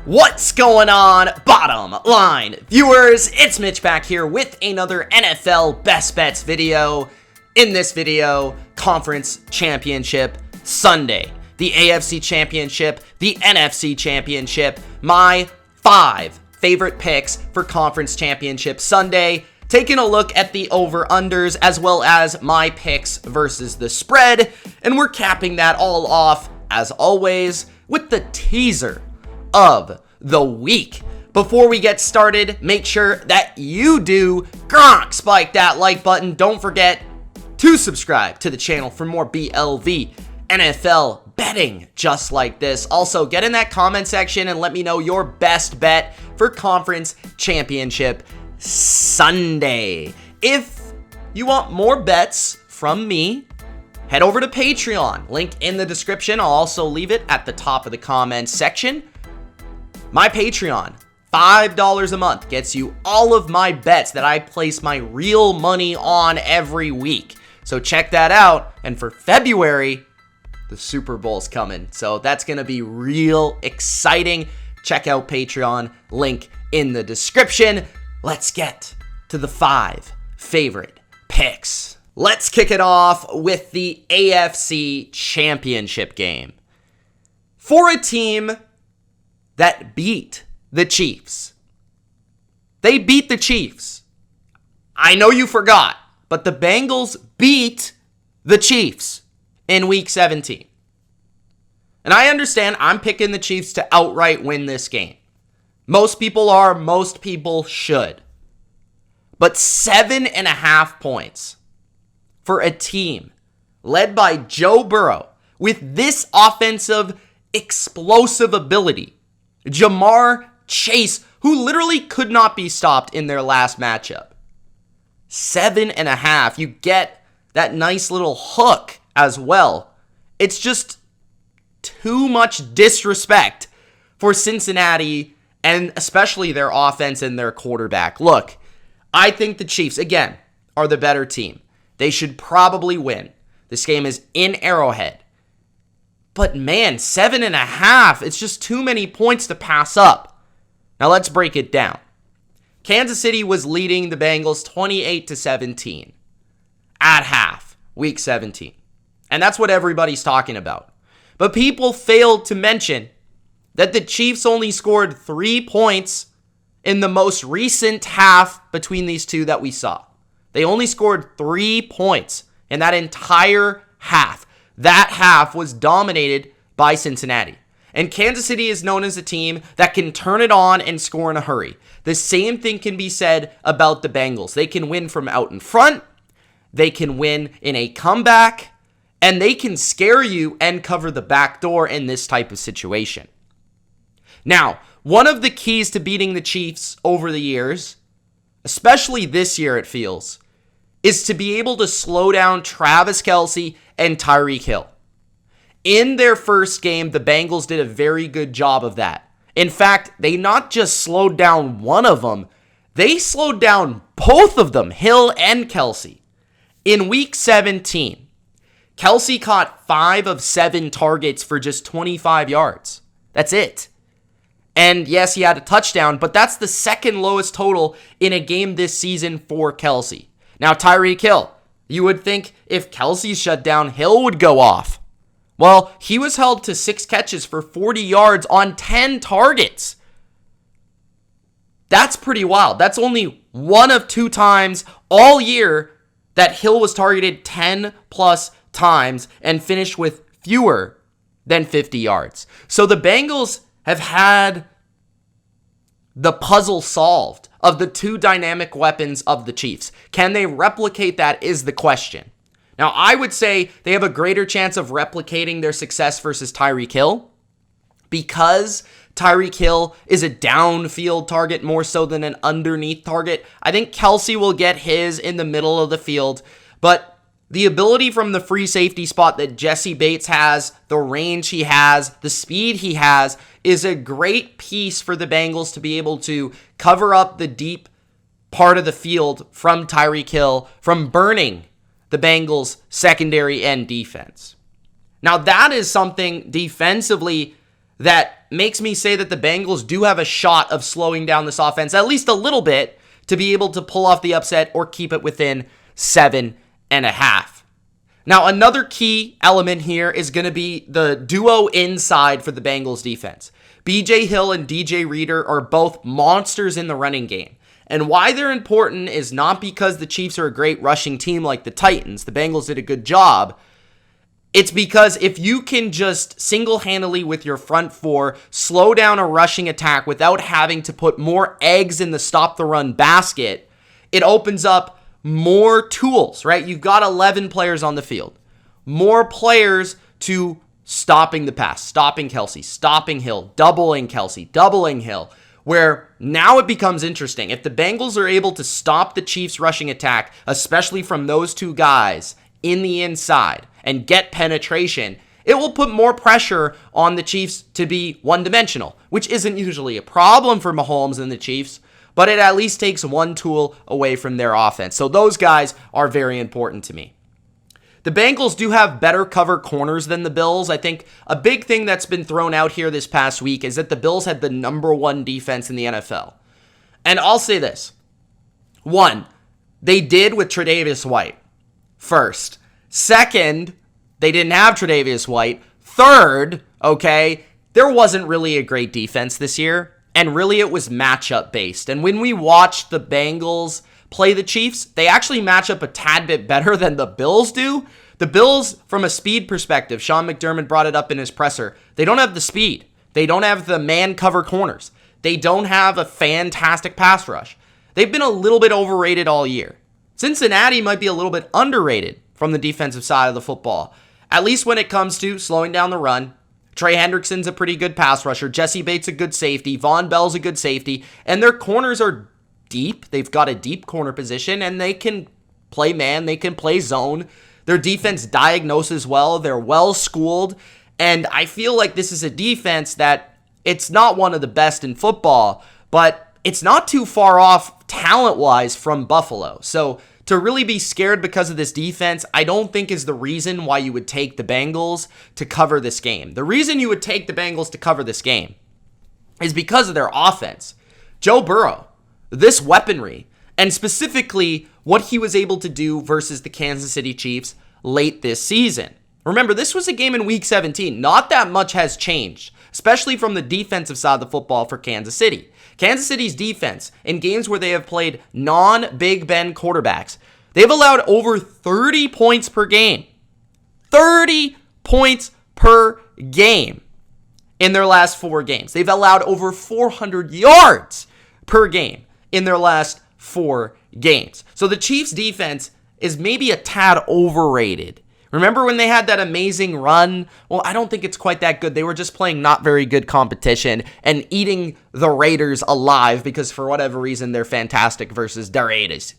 What's going on, bottom line viewers? It's Mitch back here with another NFL Best Bets video. In this video, Conference Championship Sunday, the AFC Championship, the NFC Championship, my 5 favorite picks for Conference Championship Sunday, taking a look at the over-unders as well as my picks versus the spread, and we're capping that all off, as always, with the teaser of the week. Before we get started, make sure that you do spike that like button. Don't forget to subscribe to the channel for more BLV NFL betting just like this. Also, get in that comment section and let me know your best bet for Conference Championship Sunday. If you want more bets from me, head over to Patreon. Link in the description. I'll also leave it at the top of the comments section. My Patreon, $5 a month, gets you all of my bets that I place my real money on every week. So check that out. And for February, the Super Bowl's coming. So that's going to be real exciting. Check out Patreon, link in the description. Let's get to the 5 favorite picks. Let's kick it off with the AFC Championship game. For a team that beat the Chiefs. They beat the Chiefs. I know you forgot, but the Bengals beat the Chiefs in Week 17. And I understand I'm picking the Chiefs to outright win this game. Most people are, most people should. But 7.5 points for a team led by Joe Burrow with this offensive explosive ability. Jamar Chase, who literally could not be stopped in their last matchup. 7.5. You get that nice little hook as well. It's just too much disrespect for Cincinnati and especially their offense and their quarterback. Look, I think the Chiefs, again, are the better team. They should probably win. This game is in Arrowhead. But man, 7.5, it's just too many points to pass up. Now let's break it down. Kansas City was leading the Bengals 28-17 at half, Week 17. And that's what everybody's talking about. But people failed to mention that the Chiefs only scored 3 points in the most recent half between these two that we saw. They only scored 3 points in that entire half. That half was dominated by Cincinnati. And Kansas City is known as a team that can turn it on and score in a hurry. The same thing can be said about the Bengals. They can win from out in front, they can win in a comeback, and they can scare you and cover the back door in this type of situation. Now, one of the keys to beating the Chiefs over the years, especially this year it feels, is to be able to slow down Travis Kelce and Tyreek Hill. In their first game, the Bengals did a very good job of that. In fact, they not just slowed down one of them, they slowed down both of them, Hill and Kelce. In Week 17, Kelce caught 5 of 7 targets for just 25 yards. That's it. And yes, he had a touchdown, but that's the second lowest total in a game this season for Kelce. Now, Tyreek Hill, you would think if Kelce's shut down, Hill would go off. Well, he was held to 6 catches for 40 yards on 10 targets. That's pretty wild. That's only one of 2 times all year that Hill was targeted 10 plus times and finished with fewer than 50 yards. So the Bengals have had the puzzle solved of the 2 dynamic weapons of the Chiefs. Can they replicate that is the question. Now, I would say they have a greater chance of replicating their success versus Tyreek Hill because Tyreek Hill is a downfield target more so than an underneath target. I think Kelce will get his in the middle of the field, but the ability from the free safety spot that Jesse Bates has, the range he has, the speed he has, is a great piece for the Bengals to be able to cover up the deep part of the field from Tyreek Hill, from burning the Bengals' secondary and defense. Now, that is something defensively that makes me say that the Bengals do have a shot of slowing down this offense at least a little bit to be able to pull off the upset or keep it within 7.5. Now, another key element here is going to be the duo inside for the Bengals defense. BJ Hill and DJ Reader are both monsters in the running game. And why they're important is not because the Chiefs are a great rushing team like the Titans. The Bengals did a good job. It's because if you can just single-handedly with your front four slow down a rushing attack without having to put more eggs in the stop-the-run basket, it opens up more tools, right? You've got 11 players on the field. More players to stopping the pass, stopping Kelsey, stopping Hill, doubling Kelsey, doubling Hill, where now it becomes interesting. If the Bengals are able to stop the Chiefs' rushing attack, especially from those two guys in the inside, and get penetration, it will put more pressure on the Chiefs to be one-dimensional, which isn't usually a problem for Mahomes and the Chiefs, but it at least takes one tool away from their offense. So those guys are very important to me. The Bengals do have better cover corners than the Bills. I think a big thing that's been thrown out here this past week is that the Bills had the number one defense in the NFL. And I'll say this. One, they did with Tre'Davious White. First. Second, they didn't have Tre'Davious White. Third, okay, there wasn't really a great defense this year. And really, it was matchup based. And when we watched the Bengals play the Chiefs, they actually match up a tad bit better than the Bills do. The Bills, from a speed perspective, Sean McDermott brought it up in his presser, they don't have the speed. They don't have the man cover corners. They don't have a fantastic pass rush. They've been a little bit overrated all year. Cincinnati might be a little bit underrated from the defensive side of the football, at least when it comes to slowing down the run. Trey Hendrickson's a pretty good pass rusher. Jesse Bates a good safety. Von Bell's a good safety. And their corners are deep. They've got a deep corner position, and they can play man. They can play zone. Their defense diagnoses well. They're well-schooled. And I feel like this is a defense that it's not one of the best in football, but it's not too far off talent-wise from Buffalo. So to really be scared because of this defense, I don't think is the reason why you would take the Bengals to cover this game. The reason you would take the Bengals to cover this game is because of their offense. Joe Burrow, this weaponry, and specifically what he was able to do versus the Kansas City Chiefs late this season. Remember, this was a game in Week 17. Not that much has changed, especially from the defensive side of the football for Kansas City. Kansas City's defense, in games where they have played non-Big Ben quarterbacks, they've allowed over 30 points per game. 30 points per game in their last 4 games. They've allowed over 400 yards per game in their last 4 games. So the Chiefs' defense is maybe a tad overrated. Remember when they had that amazing run? Well, I don't think it's quite that good. They were just playing not very good competition and eating the Raiders alive because for whatever reason they're fantastic versus the Raiders.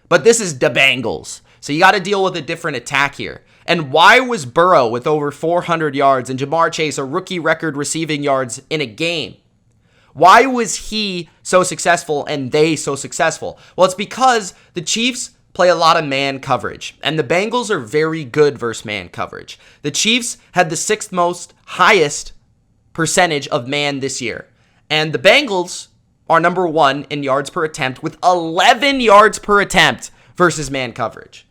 But this is the Bengals. So you got to deal with a different attack here. And why was Burrow with over 400 yards and Jamar Chase a rookie record receiving yards in a game? Why was he so successful and they so successful? Well, it's because the Chiefs play a lot of man coverage, and the Bengals are very good versus man coverage. The Chiefs had the 6th most highest percentage of man this year, and the Bengals are number 1 in yards per attempt with 11 yards per attempt versus man coverage.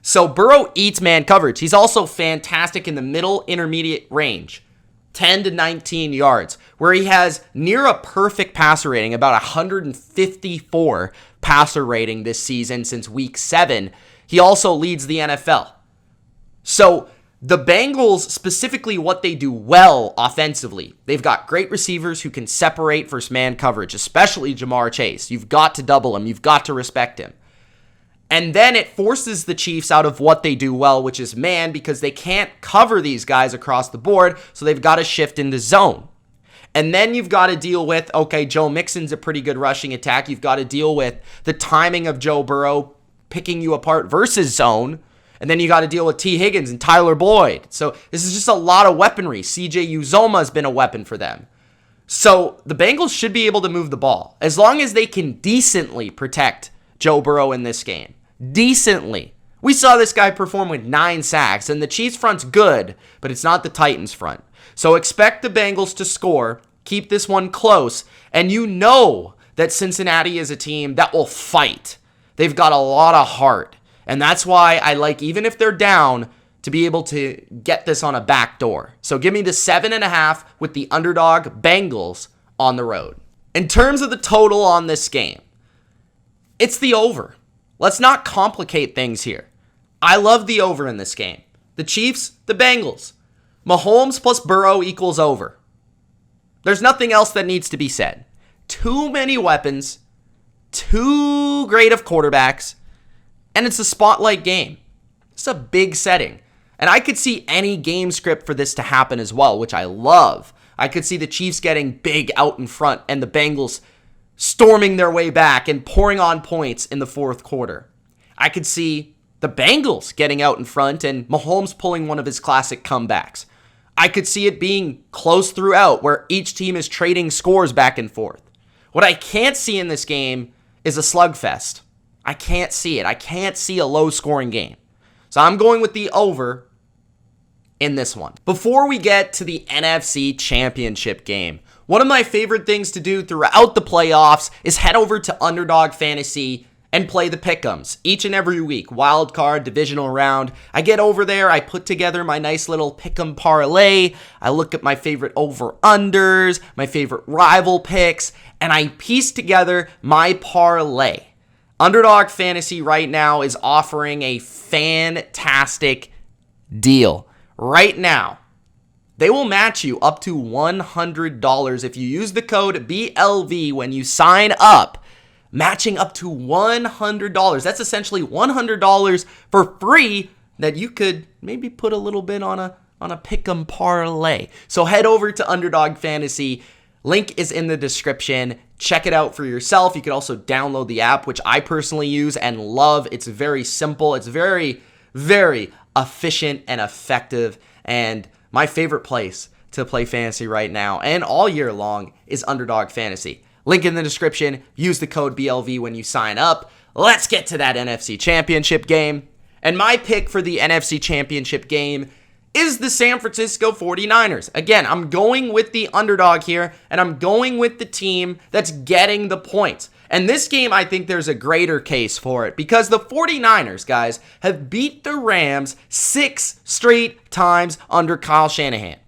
So Burrow eats man coverage. He's also fantastic in the middle intermediate range, 10 to 19 yards, where he has near a perfect passer rating, about 154 passer rating this season since week 7. He also leads the NFL. So the Bengals, specifically what they do well offensively, they've got great receivers who can separate versus man coverage, especially Jamar Chase. You've got to double him. You've got to respect him. And then it forces the Chiefs out of what they do well, which is man, because they can't cover these guys across the board, so they've got to shift into zone. And then you've got to deal with, okay, Joe Mixon's a pretty good rushing attack. You've got to deal with the timing of Joe Burrow picking you apart versus zone. And then you got to deal with T. Higgins and Tyler Boyd. So this is just a lot of weaponry. CJ Uzoma has been a weapon for them. So the Bengals should be able to move the ball as long as they can decently protect Joe Burrow in this game. Decently. We saw this guy perform with 9 sacks, and the Chiefs front's good, but it's not the Titans front. So expect the Bengals to score, keep this one close, and you know that Cincinnati is a team that will fight. They've got a lot of heart, and that's why I like, even if they're down, to be able to get this on a back door. So give me the 7.5 with the underdog Bengals on the road. In terms of the total on this game, it's the over. Let's not complicate things here. I love the over in this game. The Chiefs, the Bengals. Mahomes plus Burrow equals over. There's nothing else that needs to be said. Too many weapons, too great of quarterbacks, and it's a spotlight game. It's a big setting. And I could see any game script for this to happen as well, which I love. I could see the Chiefs getting big out in front and the Bengals storming their way back and pouring on points in the fourth quarter. I could see the Bengals getting out in front and Mahomes pulling one of his classic comebacks. I could see it being close throughout where each team is trading scores back and forth. What I can't see in this game is a slugfest. I can't see it. I can't see a low-scoring game. So I'm going with the over in this one. Before we get to the NFC Championship game, one of my favorite things to do throughout the playoffs is head over to Underdog Fantasy and play the pick'ems each and every week. Wild card, divisional round. I get over there, I put together my nice little pick'em parlay. I look at my favorite over-unders, my favorite rival picks, and I piece together my parlay. Underdog Fantasy right now is offering a fantastic deal. Right now, they will match you up to $100 if you use the code BLV when you sign up, matching up to $100. That's essentially $100 for free that you could maybe put a little bit on a pick'em parlay. So head over to Underdog Fantasy. Link is in the description. Check it out for yourself. You can also download the app, which I personally use and love. It's very simple. It's very, very efficient and effective. And my favorite place to play fantasy right now and all year long is Underdog Fantasy. Link in the description. Use the code BLV when you sign up. Let's get to that NFC Championship game. And my pick for the NFC Championship game is the San Francisco 49ers. Again, I'm going with the underdog here, and I'm going with the team that's getting the points. And this game, I think there's a greater case for it because the 49ers, guys, have beat the Rams 6 straight times under Kyle Shanahan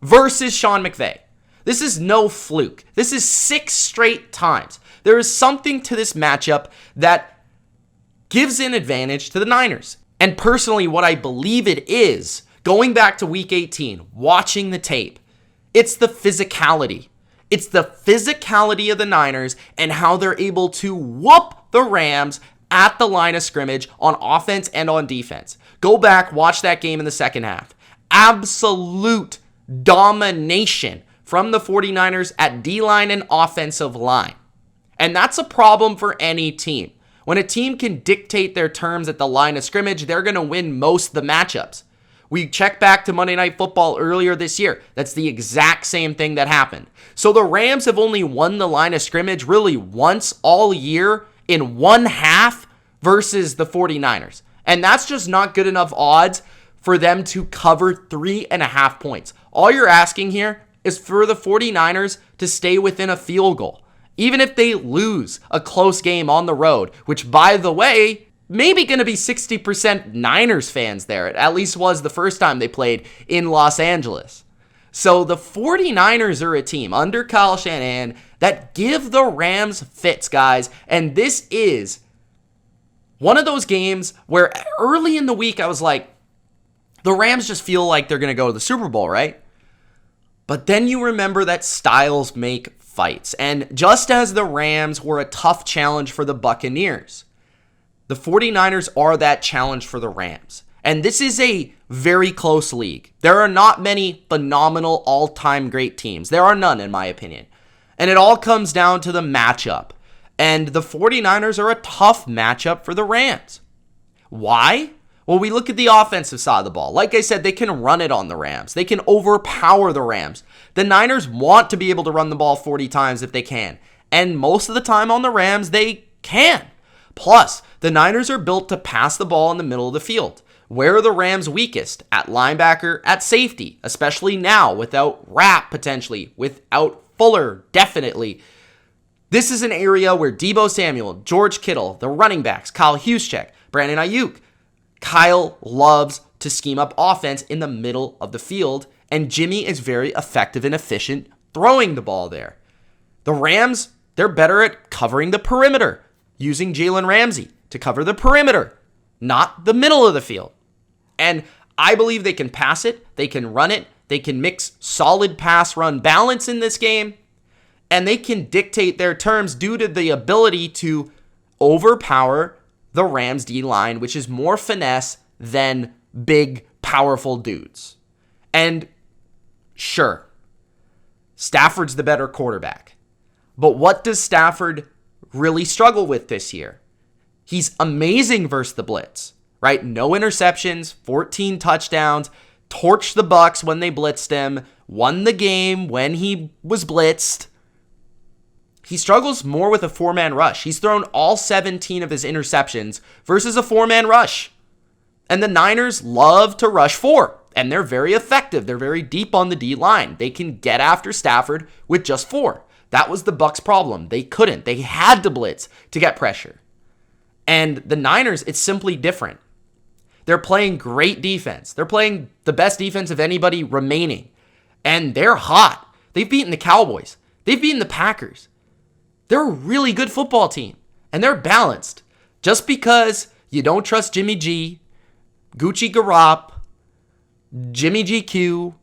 versus Sean McVay. This is no fluke. This is 6 straight times. There is something to this matchup that gives an advantage to the Niners. And personally, what I believe it is, going back to week 18, watching the tape, it's the physicality. It's the physicality of the Niners and how they're able to whoop the Rams at the line of scrimmage on offense and on defense. Go back, watch that game in the second half. Absolute domination from the 49ers at D-line and offensive line. And that's a problem for any team. When a team can dictate their terms at the line of scrimmage, they're going to win most of the matchups. We check back to Monday Night Football earlier this year. That's the exact same thing that happened. So the Rams have only won the line of scrimmage really once all year in one half versus the 49ers. And that's just not good enough odds for them to cover 3.5 points. All you're asking here is for the 49ers to stay within a field goal. Even if they lose a close game on the road, which, by the way, maybe going to be 60% Niners fans there. It at least was the first time they played in Los Angeles. So the 49ers are a team under Kyle Shanahan that give the Rams fits, guys. And this is one of those games where early in the week I was like, the Rams just feel like they're going to go to the Super Bowl, right? But then you remember that styles make fights. And just as the Rams were a tough challenge for the Buccaneers, the 49ers are that challenge for the Rams. And this is a very close league. There are not many phenomenal all-time great teams. There are none, in my opinion. And it all comes down to the matchup. And the 49ers are a tough matchup for the Rams. Why? Well, we look at the offensive side of the ball. Like I said, they can run it on the Rams. They can overpower the Rams. The Niners want to be able to run the ball 40 times if they can. And most of the time on the Rams, they can. Plus, the Niners are built to pass the ball in the middle of the field. Where are the Rams weakest? At linebacker, at safety, especially now without Rapp potentially, without Fuller definitely. This is an area where Deebo Samuel, George Kittle, the running backs, Kyle Juszczyk, Brandon Ayuk, Kyle loves to scheme up offense in the middle of the field, and Jimmy is very effective and efficient throwing the ball there. The Rams, they're better at covering the perimeter, using Jalen Ramsey to cover the perimeter, not the middle of the field. And I believe they can pass it, they can run it, they can mix solid pass-run balance in this game, and they can dictate their terms due to the ability to overpower the Rams D-line, which is more finesse than big, powerful dudes. And sure, Stafford's the better quarterback. But what does Stafford really struggle with this year? He's amazing versus the blitz, right? No interceptions, 14 touchdowns, torched the Bucs when they blitzed him, won the game when he was blitzed. He struggles more with a four-man rush. He's thrown all 17 of his interceptions versus a four-man rush. And the Niners love to rush four, and they're very effective. They're very deep on the D-line. They can get after Stafford with just four. That was the Bucs' problem. They couldn't. They had to blitz to get pressure. And the Niners, it's simply different. They're playing great defense. They're playing the best defense of anybody remaining. And they're hot. They've beaten the Cowboys. They've beaten the Packers. They're a really good football team. And they're balanced. Just because you don't trust Jimmy G, Gucci Garop, Jimmy GQ,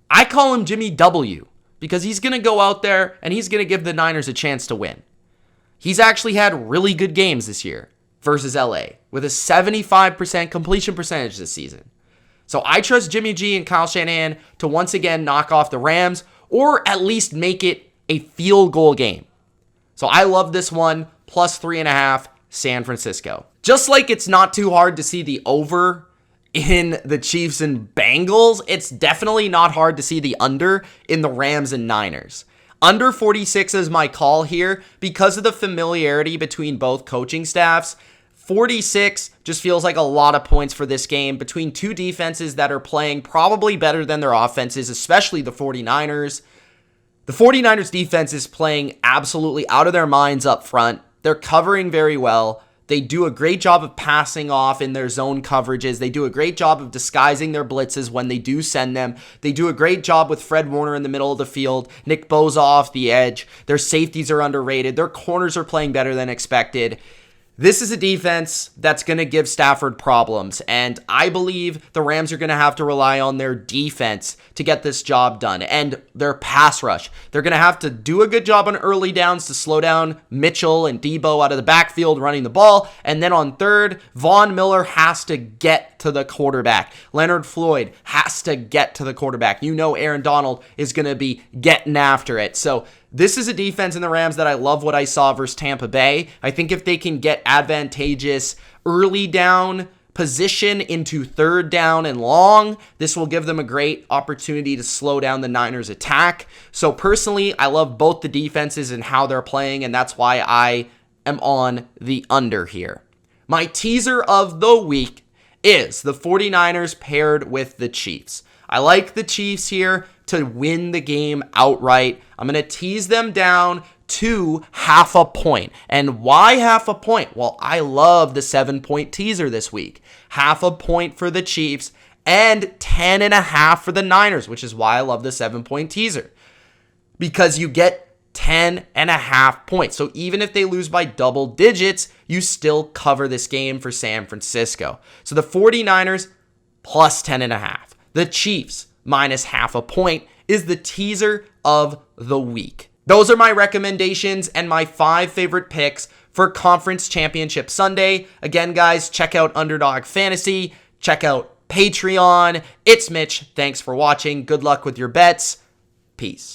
I call him Jimmy W, because he's going to go out there and he's going to give the Niners a chance to win. He's actually had really good games this year versus LA with a 75% completion percentage this season. So I trust Jimmy G and Kyle Shanahan to once again knock off the Rams or at least make it a field goal game. So I love this one, plus 3.5, San Francisco. Just like it's not too hard to see the over in the Chiefs and Bengals, it's definitely not hard to see the under in the Rams and Niners. Under 46 is my call here because of the familiarity between both coaching staffs. 46 just feels like a lot of points for this game between two defenses that are playing probably better than their offenses, especially the 49ers. The 49ers defense is playing absolutely out of their minds up front. They're covering very well. They do a great job of passing off in their zone coverages. They do a great job of disguising their blitzes when they do send them. They do a great job with Fred Warner in the middle of the field, Nick Bosa off the edge. Their safeties are underrated. Their corners are playing better than expected. This is a defense that's going to give Stafford problems, and I believe the Rams are going to have to rely on their defense to get this job done, and their pass rush. They're going to have to do a good job on early downs to slow down Mitchell and Deebo out of the backfield running the ball, and then on third, Von Miller has to get to the quarterback. Leonard Floyd has to get to the quarterback. You know Aaron Donald is going to be getting after it, so this is a defense in the Rams that I love what I saw versus Tampa Bay. I think if they can get advantageous early down position into third down and long, this will give them a great opportunity to slow down the Niners' attack. So personally, I love both the defenses and how they're playing, and that's why I am on the under here. My teaser of the week is the 49ers paired with the Chiefs. I like the Chiefs here to win the game outright. I'm going to tease them down to 0.5 point. And why 0.5 point? Well, I love the 7-point teaser this week. 0.5 point for the Chiefs and 10.5 for the Niners, which is why I love the 7-point teaser. Because you get 10.5 points. So even if they lose by double digits, you still cover this game for San Francisco. So the 49ers plus 10.5. The Chiefs minus 0.5 point is the teaser of the week. Those are my recommendations and my 5 favorite picks for Conference Championship Sunday. Again, guys, check out Underdog Fantasy. Check out Patreon. It's Mitch. Thanks for watching. Good luck with your bets. Peace.